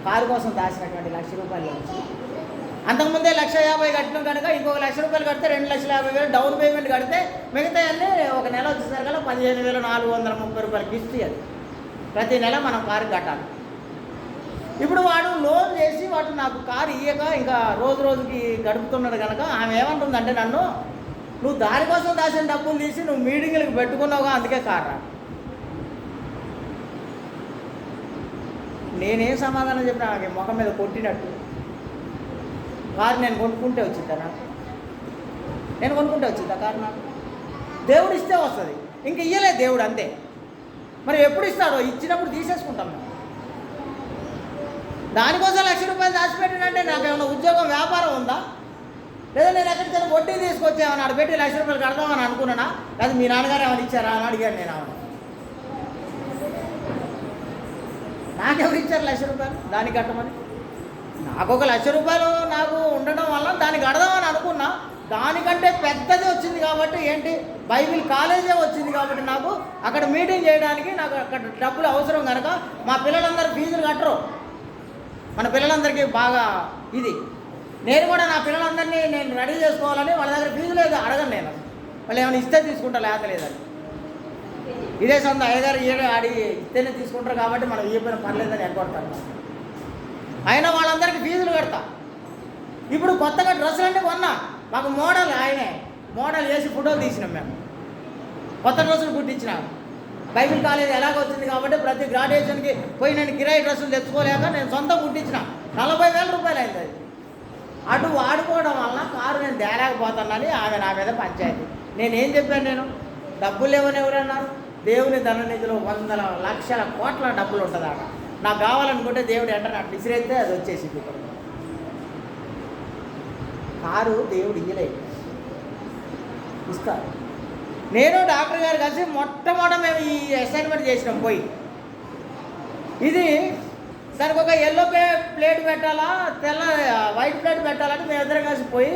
కారు కోసం దాచినటువంటి ₹1,00,000 వచ్చి, అంతకుముందే ₹1,50,000 కట్టినాం కనుక ఇంకొక ₹1,00,000 కడితే ₹2,50,000 డౌన్ పేమెంట్ కడితే మిగతా అన్నీ ఒక నెల వచ్చేసరికల్లా ₹15,430 కిస్తీ. అది ప్రతి నెల మనం కారు కట్టాలి. ఇప్పుడు వాడు లోన్ చేసి వాడు నాకు కారు ఇయ్యక ఇంకా రోజు రోజుకి గడుపుతున్నాడు కనుక ఆమె ఏమంటుందంటే, నన్ను నువ్వు దానికోసం దాచిన డబ్బులు తీసి నువ్వు మీటింగ్లకు పెట్టుకున్నావుగా, అందుకే కారు రా. నేనేం సమాధానం చెప్పినా నాకు ముఖం మీద కొట్టినట్టు. కారు నేను కొనుక్కుంటే వచ్చిద్దా? నాకు నేను కొనుక్కుంటే వచ్చిద్దా కారు? నాకు దేవుడు ఇస్తే వస్తుంది, ఇంక ఇయ్యలేదు దేవుడు, అంతే. మరి ఎప్పుడు ఇస్తాడో, ఇచ్చినప్పుడు తీసేసుకుంటాం మేము. దానికోసం ₹1,00,000 దాచిపెట్టినంటే నాకు ఏమైనా ఉద్యోగం, వ్యాపారం ఉందా? లేదా నేను ఎక్కడికైనా వడ్డీ తీసుకొచ్చేమని ఆడ పెట్టి ₹1,00,000 కడదామని అనుకున్నానా? లేదా మీ నాన్నగారు ఏమైనా ఇచ్చారా అని అడిగాను నేను. ఆమె నాకెవరు ఇచ్చారు ₹1,00,000 దానికి కట్టమని? నాకు ఒక ₹1,00,000 నాకు ఉండడం వల్ల దానికి కడదామని అనుకున్నా. దానికంటే పెద్దది వచ్చింది కాబట్టి, ఏంటి, బైబిల్ కాలేజే వచ్చింది కాబట్టి నాకు అక్కడ మీటింగ్ చేయడానికి నాకు అక్కడ డబ్బులు అవసరం కనుక మా పిల్లలందరూ ఫీజులు కట్టరు. మన పిల్లలందరికీ బాగా ఇది. నేను కూడా నా పిల్లలందరినీ నేను రెడీ చేసుకోవాలని వాళ్ళ దగ్గర ఫీజు లేదు అడగను నేను. వాళ్ళు ఏమైనా ఇస్తే తీసుకుంటా, లేదని. ఇదే సొంత అయ్యగారు ఆడి ఇస్తేనే తీసుకుంటారు కాబట్టి మనం ఏ పని పర్లేదని ఎగ్గొడతాను. అయినా వాళ్ళందరికీ ఫీజులు కడతా. ఇప్పుడు కొత్తగా డ్రెస్సులన్నీ కొన్నా. మాకు మోడల్ ఆయనే మోడల్ వేసి ఫోటోలు తీసినాం మేము. కొత్త డ్రెస్సులు కుట్టించినాం. బైబిల్ కాలేజ్ ఎలాగ వచ్చింది కాబట్టి ప్రతి గ్రాడ్యుయేషన్కి పోయి నేను కిరాయి డ్రెస్సులు తెచ్చుకోలేక నేను సొంతం కుట్టించిన. ₹40,000 అయింది అది. అటు వాడుకోవడం వల్ల కారు నేను తేలేకపోతానని ఆమె నా మీద పంచాయతీ. నేనేం చెప్పాను? నేను డబ్బులు లేవని ఎవరన్నారు? దేవుని ధననిధిలో వందల లక్షల కోట్ల డబ్బులు ఉంటుంది అక్కడ. నాకు కావాలనుకుంటే దేవుడు వెంటనే అట్లా విసిరేస్తే అది వచ్చేసింది. కారు దేవుడు ఇయ్యలేదు, ఇస్తారు. నేను డాక్టర్ గారు కలిసి మొట్టమొదట మేము ఈ అసైన్మెంట్ చేసినాం. పోయి ఇది దానికి ఒక ఎల్లో ప్లేట్ పెట్టాలా, తెల్ల వైట్ ప్లేట్ పెట్టాలంటే మేము ఇద్దరం కలిసి పోయి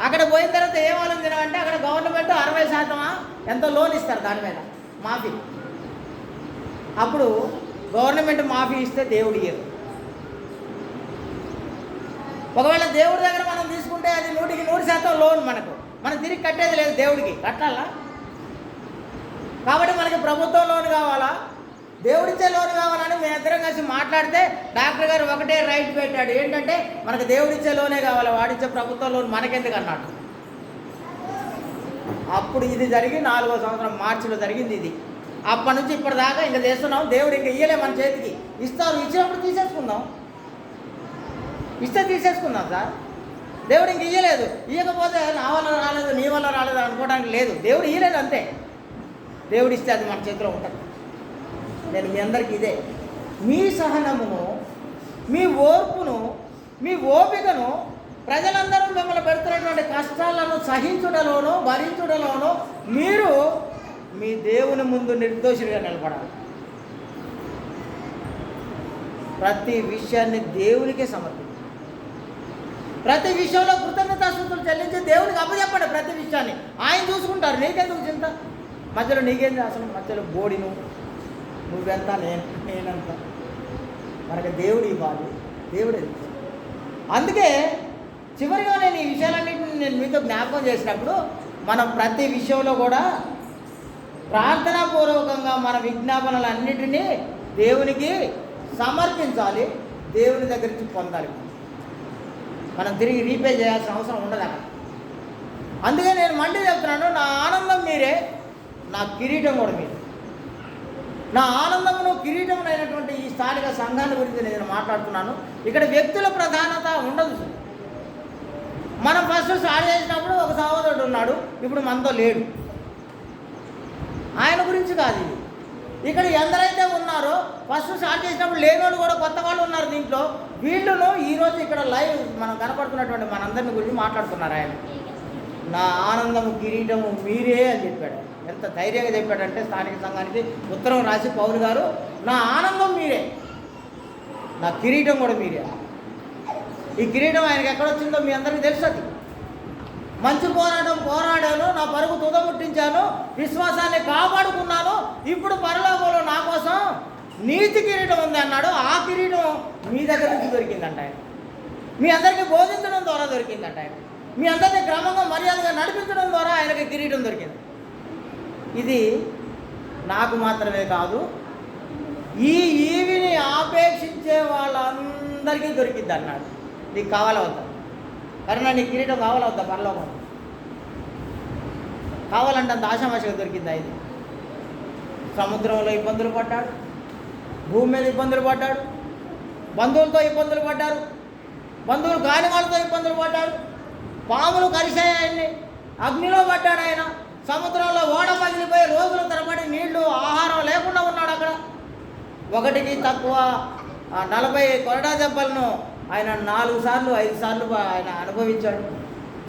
అక్కడ పోయిన తర్వాత ఏం ఆలోచన అక్కడ గవర్నమెంట్ 60% ఎంతో లోన్ ఇస్తారు దాని మీద మాఫీ. అప్పుడు గవర్నమెంట్ మాఫీ ఇస్తే దేవుడు ఇయ్యరు. ఒకవేళ దేవుడి దగ్గర మనం తీసుకుంటే అది 100% లోన్ మనం తిరిగి కట్టేది లేదు, దేవుడికి కట్టాలా. కాబట్టి మనకి ప్రభుత్వం లోన్ కావాలా, దేవుడిచ్చే లోన్ కావాలని మేము ఇద్దరం కలిసి మాట్లాడితే డాక్టర్ గారు ఒకటే రైట్ పెట్టాడు. ఏంటంటే మనకు దేవుడిచ్చే లోనే కావాలి, వాడిచ్చే ప్రభుత్వ లోన్ మనకెందుకు అన్నాడు. అప్పుడు ఇది జరిగి 4వ సంవత్సరం మార్చిలో జరిగింది ఇది. అప్పటి నుంచి ఇప్పటిదాకా ఇంకా చేస్తున్నాం. దేవుడు ఇంకా ఇయ్యలే మన చేతికి. ఇస్తారు, ఇచ్చినప్పుడు తీసేసుకుందాం, ఇస్తే తీసేసుకుందాం సార్. దేవుడు ఇంక ఇయ్యలేదు, ఇవ్వకపోతే నా వల్ల రాలేదు నీ వల్ల రాలేదు అనుకోవడానికి లేదు. దేవుడు ఇయ్యలేదు అంతే. దేవుడు ఇస్తే అది మన చేతిలో ఉంటుంది. నేను మీ అందరికీ ఇదే, మీ సహనమును, మీ ఓర్పును, మీ ఓపికను, ప్రజలందరూ మిమ్మల్ని పెడుతున్నటువంటి కష్టాలను సహించుటలోనూ భరించుటలోనూ మీరు మీ దేవుని ముందు నిర్దోషులుగా నిలబడాలి. ప్రతి విషయాన్ని దేవునికే సమర్పించాలి. ప్రతి విషయంలో కృతజ్ఞతాస్తుతులు చెల్లించి దేవునికి అప్పచెప్పండి. ప్రతి విషయాన్ని ఆయన చూసుకుంటారు. నీకెందుకు చింత? మధ్యలో నీకేంది అసలు? మధ్యలో బోడిను నువ్వెంత నేనంత మనకి దేవుడు ఇవ్వాలి, దేవుడే. అందుకే చివరిగా నేను ఈ విషయాలన్నింటినీ నేను మీతో జ్ఞాపకం చేసినప్పుడు మనం ప్రతి విషయంలో కూడా ప్రార్థనాపూర్వకంగా మన విజ్ఞాపనలన్నిటినీ దేవునికి సమర్పించాలి, దేవుని దగ్గర నుంచి పొందాలి. మనం తిరిగి రీపే చేయాల్సిన అవసరం ఉండదు అక్కడ. అందుకే నేను మళ్ళీ చెప్తున్నాను, నా ఆనందం మీరే, నా కిరీటం కూడా మీరే. నా ఆనందమును కిరీటమునైనటువంటి ఈ స్థానిక సంఘాన్ని గురించి నేను మాట్లాడుతున్నాను. ఇక్కడ వ్యక్తుల ప్రధానత ఉండదు. మనం ఫస్ట్ స్టార్ట్ చేసినప్పుడు ఒక సహోదరుడు ఉన్నాడు, ఇప్పుడు మనతో లేడు. ఆయన గురించి కాదు ఇది. ఇక్కడ ఎందరైతే ఉన్నారో ఫస్ట్ స్టార్ట్ చేసినప్పుడు లేనోడు కూడా కొత్త వాళ్ళు ఉన్నారు దీంట్లో. వీళ్ళను ఈరోజు ఇక్కడ లైవ్ మనం కనపడుతున్నటువంటి మనందరిని గురించి మాట్లాడుతున్నారు. ఆయన నా ఆనందము కిరీటము మీరే అని చెప్పాడు. ఎంత ధైర్యంగా చెప్పాడంటే స్థానిక సంఘానికి ఉత్తరం రాసి పౌలు గారు, నా ఆనందం మీరే, నా కిరీటం కూడా మీరే. ఈ కిరీటం ఆయనకి ఎక్కడొచ్చిందో మీ అందరికీ తెలుస్తుంది. మంచి పోరాటం పోరాడాను, నా పరుగు తుదముట్టించాను, విశ్వాసాన్ని కాపాడుకున్నాను, ఇప్పుడు పరలోకంలో నా కోసం నీతి కిరీటం ఉంది అన్నాడు. ఆ కిరీటం మీ దగ్గర నుంచి దొరికిందంట ఆయన. మీ అందరికీ బోధించడం ద్వారా దొరికిందంట ఆయన. మీ అందరినీ క్రమంగా మర్యాదగా నడిపించడం ద్వారా ఆయనకి కిరీటం దొరికింది. ఇది నాకు మాత్రమే కాదు, ఈవిని ఆపేక్షించే వాళ్ళందరికీ దొరికింది అన్నాడు. నీకు కావాలా వద్దా? కరుణ నీ కిరీటం కావాలా వద్దా? పరలోకం కావాలంటే అంత ఆశామాషగా దొరికిందా? ఇది సముద్రంలో ఇబ్బందులు పడ్డాడు, భూమి మీద ఇబ్బందులు పడ్డాడు, బంధువులతో ఇబ్బందులు పడ్డారు, బంధువులు కాని వాళ్ళతో ఇబ్బందులు పడ్డాడు, పాములు కరిశాయి ఆయన్ని, అగ్నిలో పడ్డాడు ఆయన, సముద్రంలో ఓడ పగిలిపోయి రోజుల తరబడి నీళ్లు ఆహారం లేకుండా ఉన్నాడు అక్కడ. ఒకటికి తక్కువ 40 కొరడా దెబ్బలను ఆయన 4 సార్లు 5 సార్లు ఆయన అనుభవించాడు.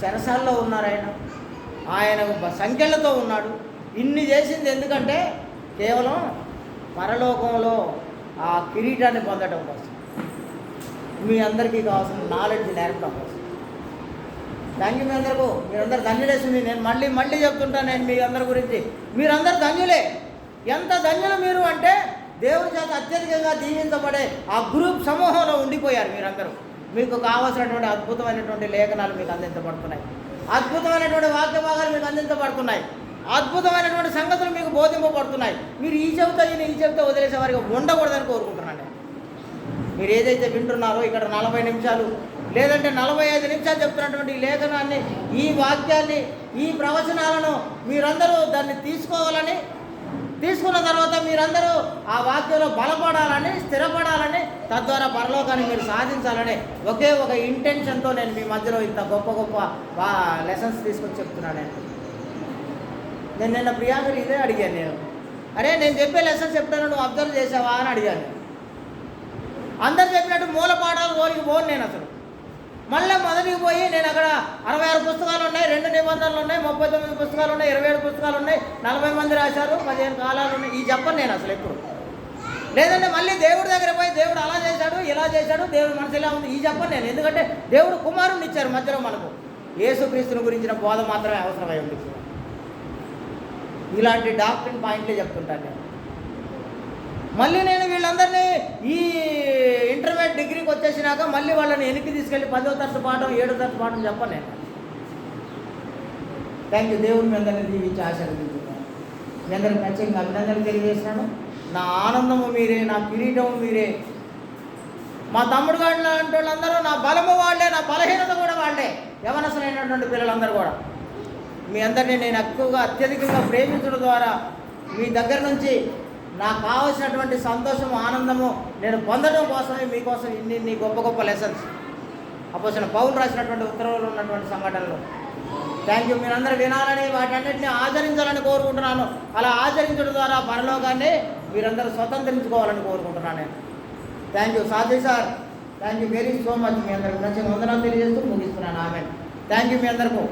చెరసాల్లో ఉన్నారు ఆయన సంఖ్యలతో ఉన్నాడు. ఇన్ని చేసింది ఎందుకంటే కేవలం పరలోకంలో ఆ కిరీటాన్ని పొందడం కోసం, మీ అందరికీ కావాల్సిన నాలెడ్జ్ నేర్పడం కోసం. థ్యాంక్ యూ మీ అందరికీ. మీరందరూ ధన్యులేసింది. నేను మళ్ళీ చెప్తుంటాను నేను మీ అందరి గురించి. మీరందరూ ధన్యులే. ఎంత ధన్యులు మీరు అంటే దేవుని చేత అత్యధికంగా దీవించబడే ఆ గ్రూప్ సమూహంలో ఉండిపోయారు మీరందరూ. మీకు కావాల్సినటువంటి అద్భుతమైనటువంటి లేఖనాలు మీకు అందించబడుతున్నాయి, అద్భుతమైనటువంటి వాక్య భాగాలు మీకు అందించబడుతున్నాయి, అద్భుతమైనటువంటి సంగతులు మీకు బోధింపబడుతున్నాయి. మీరు ఈ చెబుతా వదిలేసే వారికి ఉండకూడదని కోరుకుంటున్నాను. మీరు ఏదైతే వింటున్నారో ఇక్కడ 40 నిమిషాలు లేదంటే 45 నిమిషాలు చెప్తున్నటువంటి ఈ లేఖనాన్ని, ఈ వాక్యాన్ని, ఈ ప్రవచనాలను మీరందరూ దాన్ని తీసుకోవాలని, తీసుకున్న తర్వాత మీరందరూ ఆ వాక్యంలో బలపడాలని, స్థిరపడాలని, తద్వారా పరలోకాన్ని మీరు సాధించాలని ఒకే ఒక ఇంటెన్షన్తో నేను మీ మధ్యలో ఇంత గొప్ప లెసన్స్ తీసుకొని చెప్తున్నాను. నేను నిన్న ప్రియాంకని ఇదే అడిగాను. నేను అరే నేను చెప్పే లెసన్ చెప్తాను, నువ్వు అబ్జర్వ్ చేసావా అని అడిగాను. అందరు చెప్పినట్టు మూల పాఠాలు తోలికి పోను నేను అసలు. మళ్ళీ మొదటికి పోయి నేను అక్కడ 66 పుస్తకాలు ఉన్నాయి, 2 నిబంధనలు ఉన్నాయి, 39 పుస్తకాలు ఉన్నాయి, 27 పుస్తకాలు ఉన్నాయి, 40 మంది రాశారు, 15 కాలాలు ఉన్నాయి, ఈ చెప్పను నేను అసలు ఎప్పుడు. లేదంటే మళ్ళీ దేవుడి దగ్గర పోయి దేవుడు అలా చేశాడు, ఇలా చేశాడు, దేవుడు మనసు ఇలా ఉంది, ఈ చెప్పను నేను. ఎందుకంటే దేవుడు కుమారుని ఇచ్చారు మధ్యలో మనకు. యేసుక్రీస్తుని గురించిన బోధ మాత్రమే అవసరమై ఉంది. ఇలాంటి డాక్టరీన్ పాయింట్లే చెప్తుంటాను నేను. మళ్ళీ నేను వీళ్ళందరినీ ఈ ఇంటర్మీడియట్ డిగ్రీకి వచ్చేసినాక మళ్ళీ వాళ్ళని వెనక్కి తీసుకెళ్ళి 10వ తరగతి పాఠం 7వ తరగతి పాఠం చెప్పను నేను. Thank you. దేవుడు మీ అందరినీ దీవించి ఆశీర్వదించున్నాను. మీ అందరికి ఖచ్చితంగా అభినందనలు తెలియజేస్తున్నాను. నా ఆనందము మీరే, నా కిరీటము మీరే. మా తమ్ముడు గారు లాంటి వాళ్ళందరూ నా బలము వాళ్ళే, నా బలహీనత కూడా వాళ్ళే, యవనస్తులైనటువంటి పిల్లలందరూ కూడా. మీ అందరినీ నేను ఎక్కువగా అత్యధికంగా ప్రేమించడం ద్వారా మీ దగ్గర నుంచి నాకు కావాల్సినటువంటి సంతోషము, ఆనందము నేను పొందడం కోసమే మీకోసం ఇన్ని గొప్ప గొప్ప లెసన్స్ అపోస్తలుడైన పౌలు రాసినటువంటి ఉత్తర్వులు ఉన్నటువంటి సంఘటనలు. Thank you. మీరందరూ వినాలని, వాటన్నిటిని ఆచరించాలని కోరుకుంటున్నాను. అలా ఆచరించడం ద్వారా పరలోకాన్ని మీరందరూ స్వతంత్రించుకోవాలని కోరుకుంటున్నాను నేను. Thank you Saji sir, thank you very so much. మీ అందరికి నచ్చిన వందనాలు తెలియజేస్తూ ముగిస్తున్నాను. ఆమె థ్యాంక్ యూ మీ అందరికీ.